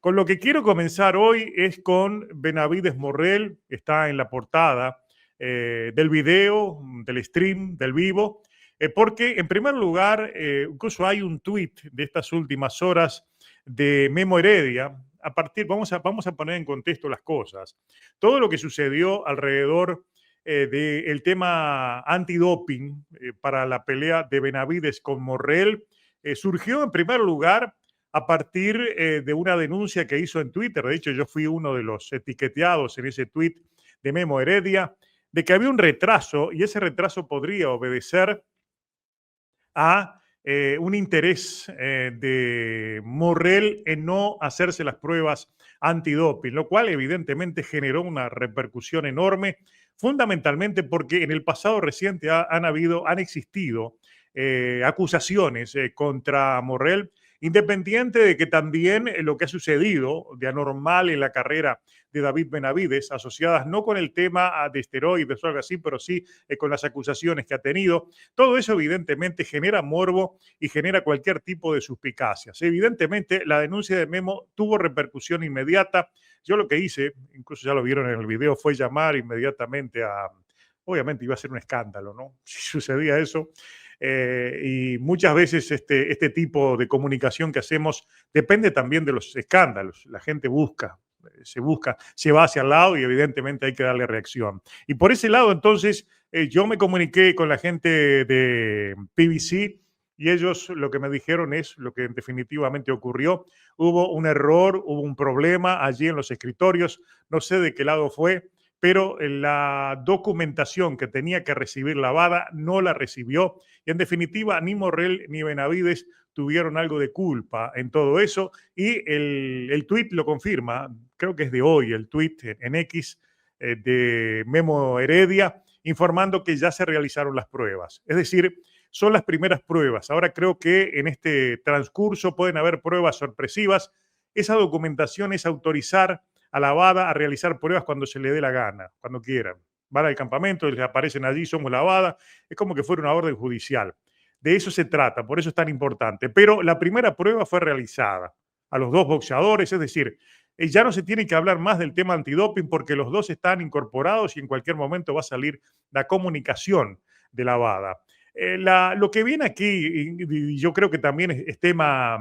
Con lo que quiero comenzar hoy es con Benavides Morrell, está en la portada del video, del stream, del vivo, porque en primer lugar, incluso hay un tuit de estas últimas horas de Memo Heredia. Vamos a poner en contexto las cosas. Todo lo que sucedió alrededor del tema antidoping para la pelea de Benavides con Morrell surgió en primer lugar a partir de una denuncia que hizo en Twitter. De hecho, yo fui uno de los etiqueteados en ese tweet de Memo Heredia, de que había un retraso y ese retraso podría obedecer a un interés de Morrell en no hacerse las pruebas antidoping, lo cual evidentemente generó una repercusión enorme, fundamentalmente porque en el pasado reciente han existido acusaciones contra Morrell, independiente de que también lo que ha sucedido de anormal en la carrera de David Benavides, asociadas no con el tema de esteroides o algo así, pero sí con las acusaciones que ha tenido. Todo eso evidentemente genera morbo y genera cualquier tipo de suspicacias. Evidentemente la denuncia de Memo tuvo repercusión inmediata. Yo lo que hice, incluso ya lo vieron en el video, fue llamar inmediatamente a... Obviamente iba a ser un escándalo, ¿no? Si sucedía eso. Y muchas veces este tipo de comunicación que hacemos depende también de los escándalos. La gente busca, se va hacia el lado y evidentemente hay que darle reacción. Y por ese lado, entonces, yo me comuniqué con la gente de PBC y ellos lo que me dijeron es lo que definitivamente ocurrió. Hubo un error, hubo un problema allí en los escritorios, no sé de qué lado fue, pero la documentación que tenía que recibir la WADA no la recibió. Y en definitiva, ni Morrell ni Benavides tuvieron algo de culpa en todo eso. Y el tuit lo confirma, creo que es de hoy, el tuit en X de Memo Heredia, informando que ya se realizaron las pruebas. Es decir, son las primeras pruebas. Ahora creo que en este transcurso pueden haber pruebas sorpresivas. Esa documentación es autorizar a la WADA a realizar pruebas cuando se le dé la gana, cuando quieran. Van al campamento, les aparecen allí, somos la WADA. Es como que fuera una orden judicial. De eso se trata, por eso es tan importante. Pero la primera prueba fue realizada a los dos boxeadores, es decir, ya no se tiene que hablar más del tema antidoping porque los dos están incorporados y en cualquier momento va a salir la comunicación de la WADA. Lo que viene aquí, y yo creo que también es tema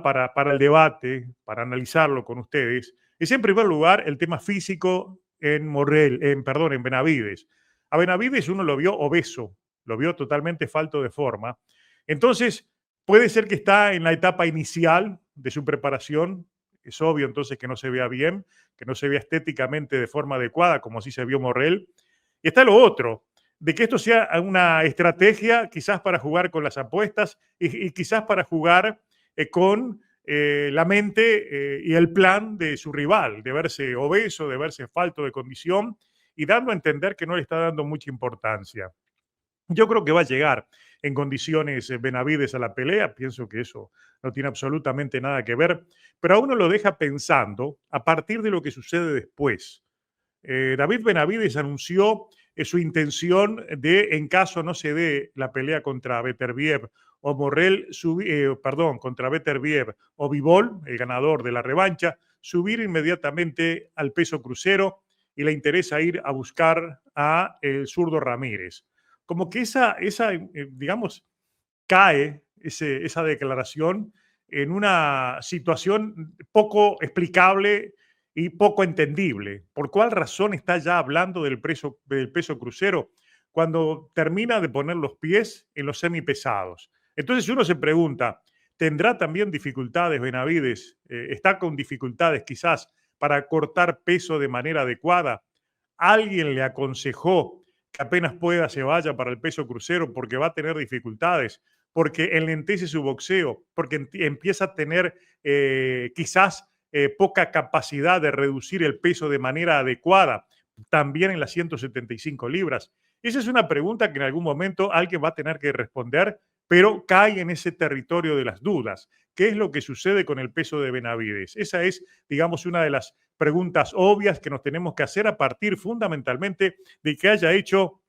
para el debate, para analizarlo con ustedes, es en primer lugar el tema físico en en Benavides. A Benavides uno lo vio obeso, lo vio totalmente falto de forma. Entonces, puede ser que está en la etapa inicial de su preparación. Es obvio entonces que no se vea bien, que no se vea estéticamente de forma adecuada, como así se vio Morrell. Y está lo otro, de que esto sea una estrategia quizás para jugar con las apuestas y quizás para jugar con la mente y el plan de su rival, de verse obeso, de verse falto de condición y dando a entender que no le está dando mucha importancia. Yo creo que va a llegar en condiciones Benavides a la pelea, pienso que eso no tiene absolutamente nada que ver, pero a uno lo deja pensando a partir de lo que sucede después. David Benavides anunció su intención de, en caso no se dé la pelea contra Beterbiev o Morrell, contra Beterbiev o Bivol, el ganador de la revancha, subir inmediatamente al peso crucero y le interesa ir a buscar a el zurdo Ramírez. Como que digamos, cae esa declaración en una situación poco explicable y poco entendible. ¿Por cuál razón está ya hablando del peso crucero cuando termina de poner los pies en los semipesados? Entonces uno se pregunta, ¿tendrá también dificultades Benavides? ¿Está con dificultades quizás para cortar peso de manera adecuada? ¿Alguien le aconsejó que apenas pueda se vaya para el peso crucero porque va a tener dificultades? Porque enlentece su boxeo, porque empieza a tener quizás poca capacidad de reducir el peso de manera adecuada, también en las 175 libras. Esa es una pregunta que en algún momento alguien va a tener que responder, pero cae en ese territorio de las dudas. ¿Qué es lo que sucede con el peso de Benavides? Esa es, digamos, una de las preguntas obvias que nos tenemos que hacer a partir fundamentalmente de que haya hecho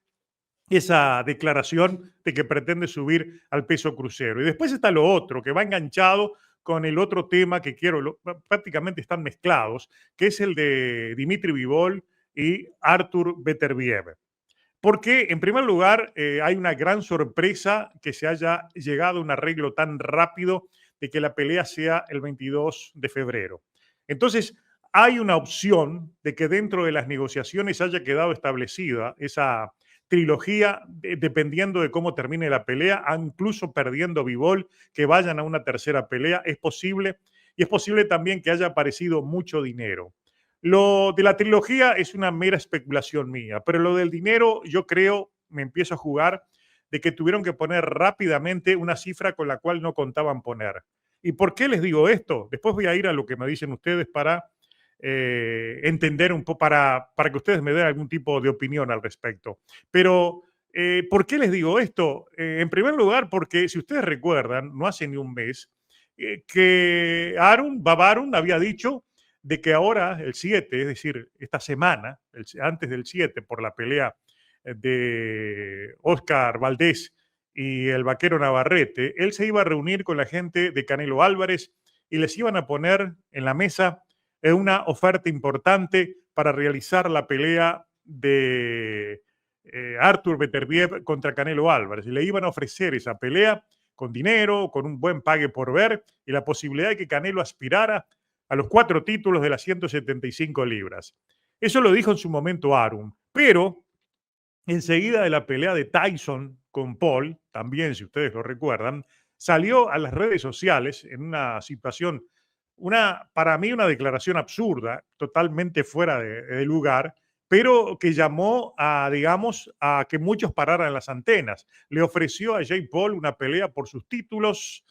esa declaración de que pretende subir al peso crucero. Y después está lo otro, que va enganchado con el otro tema que prácticamente están mezclados, que es el de Dimitri Bivol y Artur Beterbiev. Porque, en primer lugar, hay una gran sorpresa que se haya llegado a un arreglo tan rápido de que la pelea sea el 22 de febrero. Entonces, hay una opción de que dentro de las negociaciones haya quedado establecida esa trilogía, dependiendo de cómo termine la pelea, incluso perdiendo Bivol, que vayan a una tercera pelea. Es posible, y es posible también que haya aparecido mucho dinero. Lo de la trilogía es una mera especulación mía, pero lo del dinero yo creo, me empiezo a jugar, de que tuvieron que poner rápidamente una cifra con la cual no contaban poner. ¿Y por qué les digo esto? Después voy a ir a lo que me dicen ustedes para entender un poco, para que ustedes me den algún tipo de opinión al respecto. Pero, ¿por qué les digo esto? En primer lugar, porque si ustedes recuerdan, no hace ni un mes, que Babarun había dicho de que ahora, el 7, es decir, esta semana, antes del 7, por la pelea de Oscar Valdés y el vaquero Navarrete, él se iba a reunir con la gente de Canelo Álvarez y les iban a poner en la mesa una oferta importante para realizar la pelea de Artur Beterbiev contra Canelo Álvarez. Y le iban a ofrecer esa pelea con dinero, con un buen pague por ver y la posibilidad de que Canelo aspirara a los 4 títulos de las 175 libras. Eso lo dijo en su momento Arun, pero enseguida de la pelea de Tyson con Paul, también si ustedes lo recuerdan, salió a las redes sociales en una situación, para mí una declaración absurda, totalmente fuera de lugar, pero que llamó a, digamos, a que muchos pararan las antenas. Le ofreció a Jake Paul una pelea por sus títulos,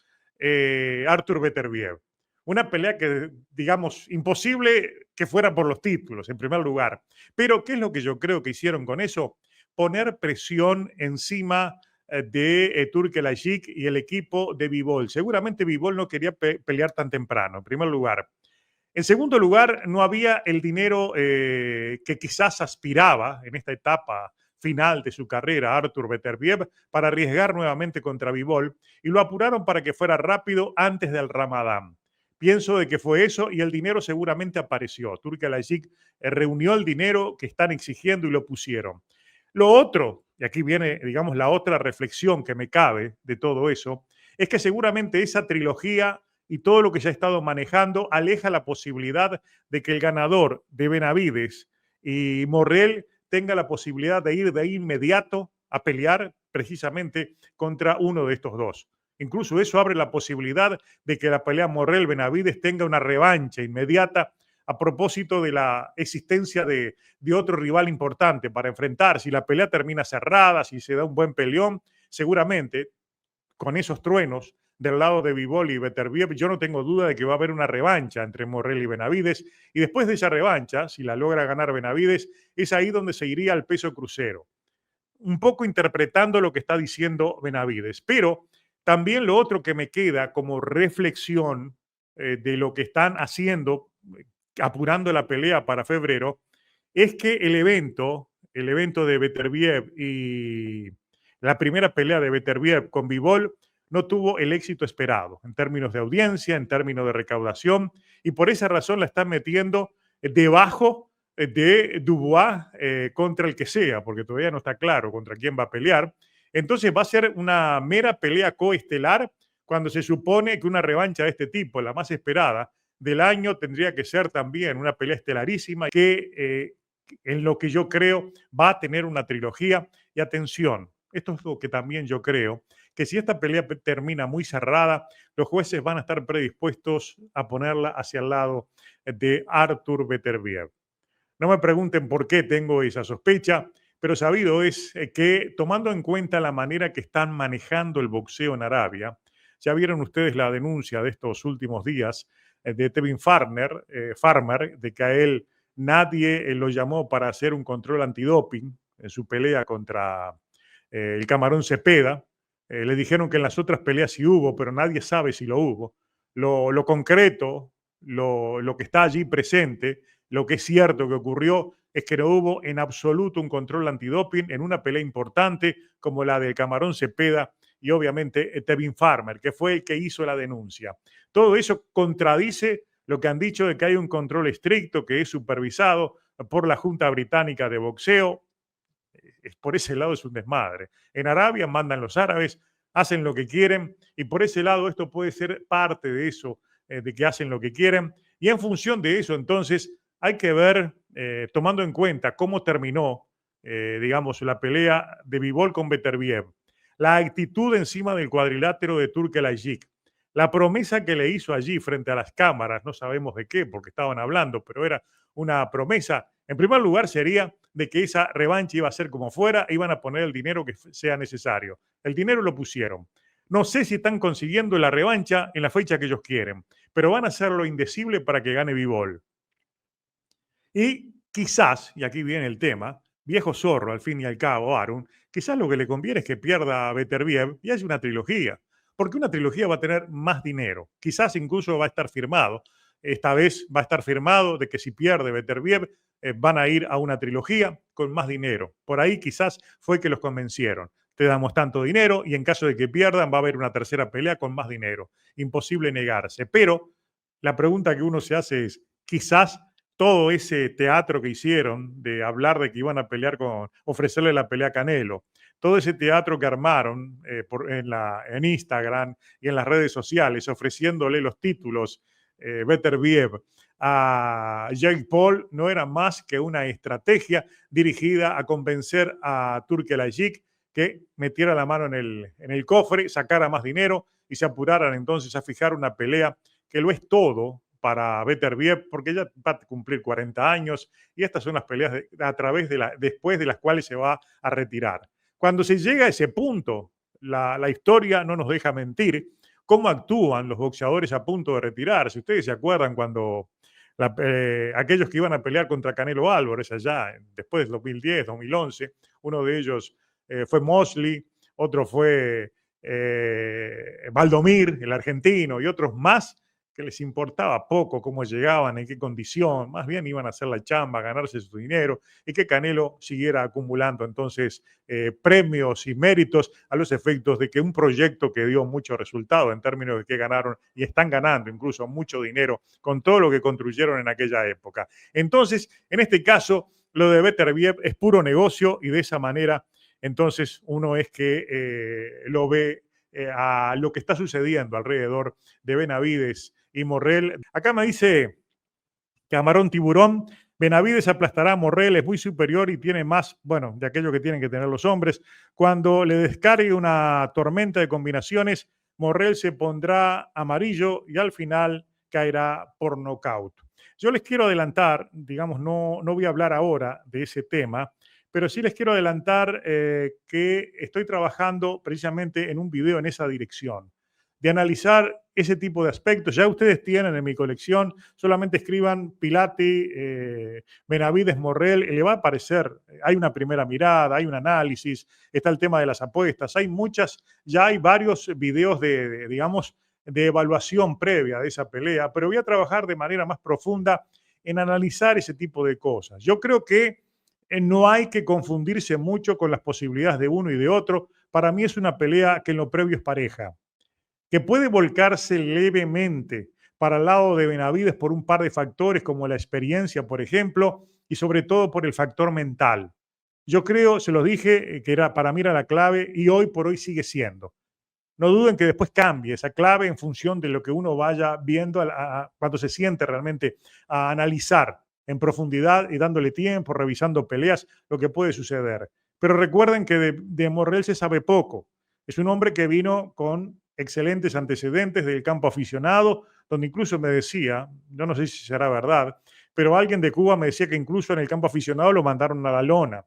Artur Beterbiev. Una pelea que, digamos, imposible que fuera por los títulos, en primer lugar. Pero, ¿qué es lo que yo creo que hicieron con eso? Poner presión encima de Turkelashik y el equipo de Bivol. Seguramente Bivol no quería pelear tan temprano, en primer lugar. En segundo lugar, no había el dinero que quizás aspiraba en esta etapa final de su carrera Artur Beterbiev para arriesgar nuevamente contra Bivol y lo apuraron para que fuera rápido antes del Ramadán. Pienso de que fue eso y el dinero seguramente apareció. Turkelashik reunió el dinero que están exigiendo y lo pusieron. Lo otro, y aquí viene, digamos, la otra reflexión que me cabe de todo eso, es que seguramente esa trilogía y todo lo que se ha estado manejando aleja la posibilidad de que el ganador de Benavides y Morrell tenga la posibilidad de ir de ahí inmediato a pelear precisamente contra uno de estos dos. Incluso eso abre la posibilidad de que la pelea Morrell-Benavides tenga una revancha inmediata a propósito de la existencia de otro rival importante para enfrentar. Si la pelea termina cerrada, si se da un buen peleón, seguramente con esos truenos del lado de Bivol y Beterbiev, yo no tengo duda de que va a haber una revancha entre Morrell y Benavides. Y después de esa revancha, si la logra ganar Benavides, es ahí donde se iría al peso crucero. Un poco interpretando lo que está diciendo Benavides. Pero también lo otro que me queda como reflexión de lo que están haciendo, apurando la pelea para febrero, es que el evento de Beterbiev y la primera pelea de Beterbiev con Bivol no tuvo el éxito esperado en términos de audiencia, en términos de recaudación, y por esa razón la están metiendo debajo de Dubois contra el que sea, porque todavía no está claro contra quién va a pelear. Entonces va a ser una mera pelea coestelar cuando se supone que una revancha de este tipo, la más esperada del año, tendría que ser también una pelea estelarísima que en lo que yo creo va a tener una trilogía. Y atención, esto es lo que también yo creo, que si esta pelea termina muy cerrada, los jueces van a estar predispuestos a ponerla hacia el lado de Artur Beterbiev. No me pregunten por qué tengo esa sospecha, pero sabido es que tomando en cuenta la manera que están manejando el boxeo en Arabia, ya vieron ustedes la denuncia de estos últimos días de Tevin Farmer, de que a él nadie lo llamó para hacer un control antidoping en su pelea contra el Camarón Cepeda. Le dijeron que en las otras peleas sí hubo, pero nadie sabe si lo hubo. Lo concreto, lo que está allí presente, lo que es cierto que ocurrió es que no hubo en absoluto un control antidoping en una pelea importante como la del Camarón Cepeda y obviamente Tevin Farmer, que fue el que hizo la denuncia. todo eso contradice lo que han dicho de que hay un control estricto que es supervisado por la Junta Británica de Boxeo. Por ese lado es un desmadre. En Arabia mandan los árabes, hacen lo que quieren y por ese lado esto puede ser parte de eso, de que hacen lo que quieren. Y en función de eso, entonces, hay que ver, tomando en cuenta cómo terminó, digamos, la pelea de Bivol con Beterbiev, la actitud encima del cuadrilátero de Turkelajik, la promesa que le hizo allí frente a las cámaras, no sabemos de qué, porque estaban hablando, pero era una promesa. En primer lugar, sería de que esa revancha iba a ser como fuera, iban a poner el dinero que sea necesario. El dinero lo pusieron. No sé si están consiguiendo la revancha en la fecha que ellos quieren, pero van a hacer lo indecible para que gane Bivol. Y quizás, y aquí viene el tema, viejo zorro al fin y al cabo, Arun, quizás lo que le conviene es que pierda a Beterbiev y haya una trilogía, porque una trilogía va a tener más dinero. Quizás incluso va a estar firmado. Esta vez va a estar firmado de que si pierde Beterbiev, van a ir a una trilogía con más dinero. Por ahí quizás fue que los convencieron. Te damos tanto dinero y en caso de que pierdan va a haber una tercera pelea con más dinero. Imposible negarse. Pero la pregunta que uno se hace es, quizás todo ese teatro que hicieron de hablar de que iban a pelear ofrecerle la pelea a Canelo, todo ese teatro que armaron en Instagram y en las redes sociales, ofreciéndole los títulos Beterbiev a Jake Paul, no era más que una estrategia dirigida a convencer a Turkelajik que metiera la mano en el cofre, sacara más dinero y se apuraran entonces a fijar una pelea que lo es todo para Beterbiev, porque ya va a cumplir 40 años y estas son las peleas después de las cuales se va a retirar. Cuando se llega a ese punto, la historia no nos deja mentir cómo actúan los boxeadores a punto de retirarse. Ustedes se acuerdan cuando aquellos que iban a pelear contra Canelo Álvarez allá, después del 2010, 2011, uno de ellos fue Mosley, otro fue Valdomir, el argentino, y otros más que les importaba poco cómo llegaban, en qué condición, más bien iban a hacer la chamba, ganarse su dinero y que Canelo siguiera acumulando entonces premios y méritos a los efectos de que un proyecto que dio mucho resultado en términos de que ganaron y están ganando incluso mucho dinero con todo lo que construyeron en aquella época. Entonces, en este caso, lo de Beterbiev es puro negocio y de esa manera, entonces, uno es que lo ve a lo que está sucediendo alrededor de Benavides y Morrell. Acá me dice Camarón Tiburón, Benavides aplastará a Morrell, es muy superior y tiene más, bueno, de aquello que tienen que tener los hombres. Cuando le descargue una tormenta de combinaciones, Morrell se pondrá amarillo y al final caerá por nocaut. Yo les quiero adelantar, digamos, no voy a hablar ahora de ese tema, pero sí les quiero adelantar que estoy trabajando precisamente en un video en esa dirección, de analizar ese tipo de aspectos. Ya ustedes tienen en mi colección, solamente escriban Pilati, Benavides, Morrell, y le va a aparecer, hay una primera mirada, hay un análisis, está el tema de las apuestas, hay muchas, ya hay varios videos digamos, de evaluación previa de esa pelea, pero voy a trabajar de manera más profunda en analizar ese tipo de cosas. Yo creo que no hay que confundirse mucho con las posibilidades de uno y de otro. Para mí es una pelea que en lo previo es pareja, que puede volcarse levemente para el lado de Benavides por un par de factores como la experiencia, por ejemplo, y sobre todo por el factor mental. Yo creo, se los dije, que para mí era la clave y hoy por hoy sigue siendo. No duden que después cambie esa clave en función de lo que uno vaya viendo cuando se siente realmente a analizar en profundidad y dándole tiempo, revisando peleas, lo que puede suceder. Pero recuerden que de Morrell se sabe poco. Es un hombre que vino con excelentes antecedentes del campo aficionado, donde incluso me decía, yo no sé si será verdad, pero alguien de Cuba me decía que incluso en el campo aficionado lo mandaron a la lona.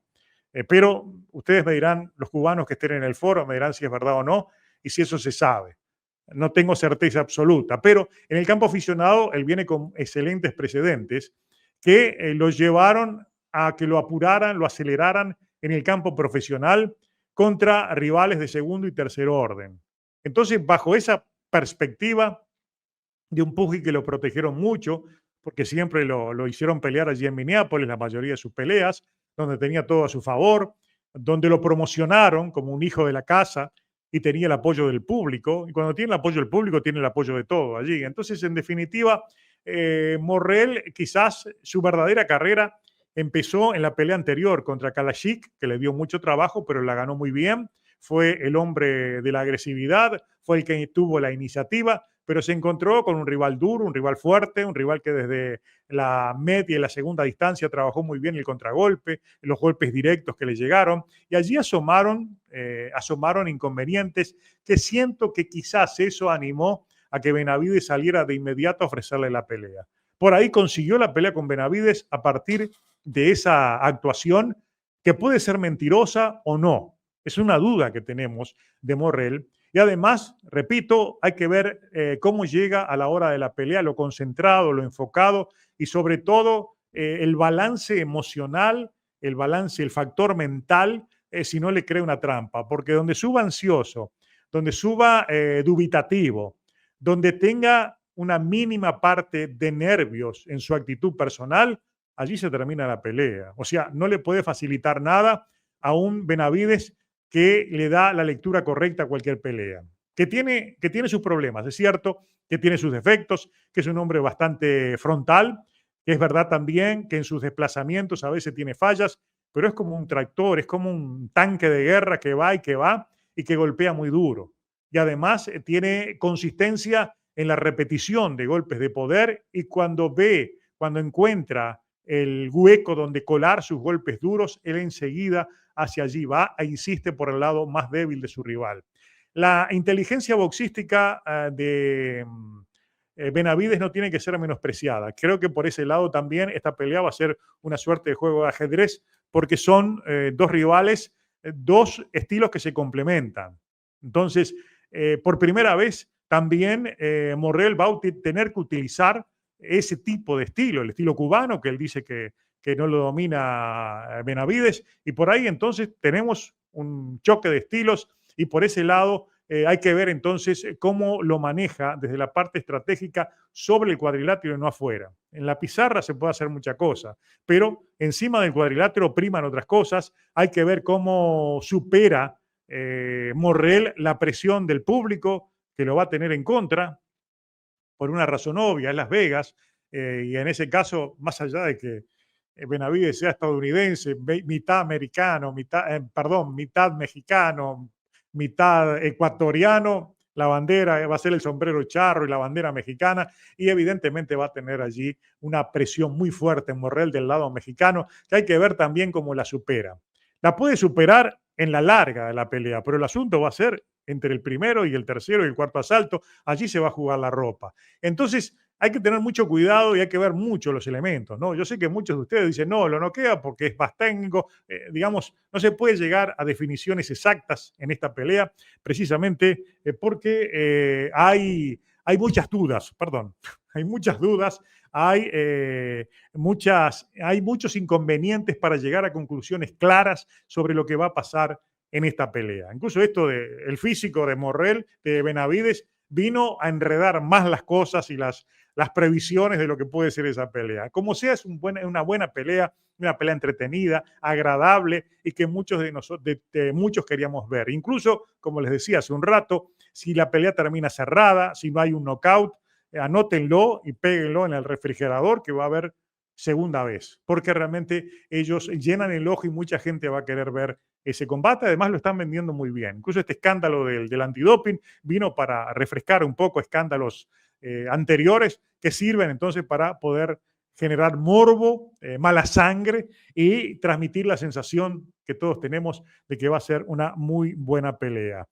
Pero ustedes me dirán, los cubanos que estén en el foro, me dirán si es verdad o no, y si eso se sabe. No tengo certeza absoluta, pero en el campo aficionado él viene con excelentes precedentes que lo llevaron a que lo apuraran, lo aceleraran en el campo profesional contra rivales de segundo y tercer orden. Entonces, bajo esa perspectiva de un Pugil que lo protegieron mucho, porque siempre lo hicieron pelear allí en Minneapolis, la mayoría de sus peleas, donde tenía todo a su favor, donde lo promocionaron como un hijo de la casa, y tenía el apoyo del público. Y cuando tiene el apoyo del público, tiene el apoyo de todo allí. Entonces, en definitiva, Morrell quizás su verdadera carrera empezó en la pelea anterior contra Kalashik, que le dio mucho trabajo, pero la ganó muy bien. Fue el hombre de la agresividad, fue el que tuvo la iniciativa, pero se encontró con un rival duro, un rival fuerte, un rival que desde la media y la segunda distancia trabajó muy bien el contragolpe, los golpes directos que le llegaron, y allí asomaron inconvenientes que siento que quizás eso animó a que Benavides saliera de inmediato a ofrecerle la pelea. Por ahí consiguió la pelea con Benavides a partir de esa actuación que puede ser mentirosa o no. Es una duda que tenemos de Morrell. Y además, repito, hay que ver cómo llega a la hora de la pelea, lo concentrado, lo enfocado y sobre todo el balance emocional, el balance, el factor mental, si no le crea una trampa. Porque donde suba ansioso, donde suba dubitativo, donde tenga una mínima parte de nervios en su actitud personal, allí se termina la pelea. O sea, no le puede facilitar nada a un Benavides que le da la lectura correcta a cualquier pelea. Que tiene sus problemas, es cierto, que tiene sus defectos, que es un hombre bastante frontal, que es verdad también que en sus desplazamientos a veces tiene fallas, pero es como un tractor, es como un tanque de guerra que va y que golpea muy duro. Y además tiene consistencia en la repetición de golpes de poder y cuando encuentra el hueco donde colar sus golpes duros, él enseguida hacia allí va e insiste por el lado más débil de su rival. La inteligencia boxística de Benavides no tiene que ser menospreciada. Creo que por ese lado también esta pelea va a ser una suerte de juego de ajedrez porque son dos rivales, dos estilos que se complementan. Entonces, por primera vez también Morrell va a tener que utilizar ese tipo de estilo, el estilo cubano, que él dice que no lo domina Benavides, y por ahí entonces tenemos un choque de estilos y por ese lado hay que ver entonces cómo lo maneja desde la parte estratégica sobre el cuadrilátero y no afuera. En la pizarra se puede hacer mucha cosa, pero encima del cuadrilátero priman otras cosas. Hay que ver cómo supera Morrell la presión del público que lo va a tener en contra por una razón obvia, es Las Vegas, y en ese caso, más allá de que Benavides sea estadounidense, mitad americano, mitad mexicano, mitad ecuatoriano, la bandera va a ser el sombrero charro y la bandera mexicana, y evidentemente va a tener allí una presión muy fuerte en Morrell del lado mexicano, que hay que ver también cómo la supera. La puede superar en la larga de la pelea, pero el asunto va a ser entre el primero y el tercero y el cuarto asalto, allí se va a jugar la ropa. Entonces, hay que tener mucho cuidado y hay que ver mucho los elementos, ¿no? Yo sé que muchos de ustedes dicen, no, lo noquea porque es más técnico, digamos, no se puede llegar a definiciones exactas en esta pelea, precisamente porque hay muchas dudas, perdón, hay muchas dudas, hay muchos inconvenientes para llegar a conclusiones claras sobre lo que va a pasar en esta pelea. Incluso esto del físico de Morrell, de Benavides, vino a enredar más las cosas y las previsiones de lo que puede ser esa pelea. Como sea, es una buena pelea, una pelea entretenida, agradable y que muchos de nosotros, muchos queríamos ver. Incluso, como les decía hace un rato, si la pelea termina cerrada, si no hay un knockout, anótenlo y péguenlo en el refrigerador que va a haber segunda vez, porque realmente ellos llenan el ojo y mucha gente va a querer ver ese combate. Además lo están vendiendo muy bien. Incluso este escándalo del antidoping vino para refrescar un poco escándalos anteriores que sirven entonces para poder generar morbo, mala sangre y transmitir la sensación que todos tenemos de que va a ser una muy buena pelea.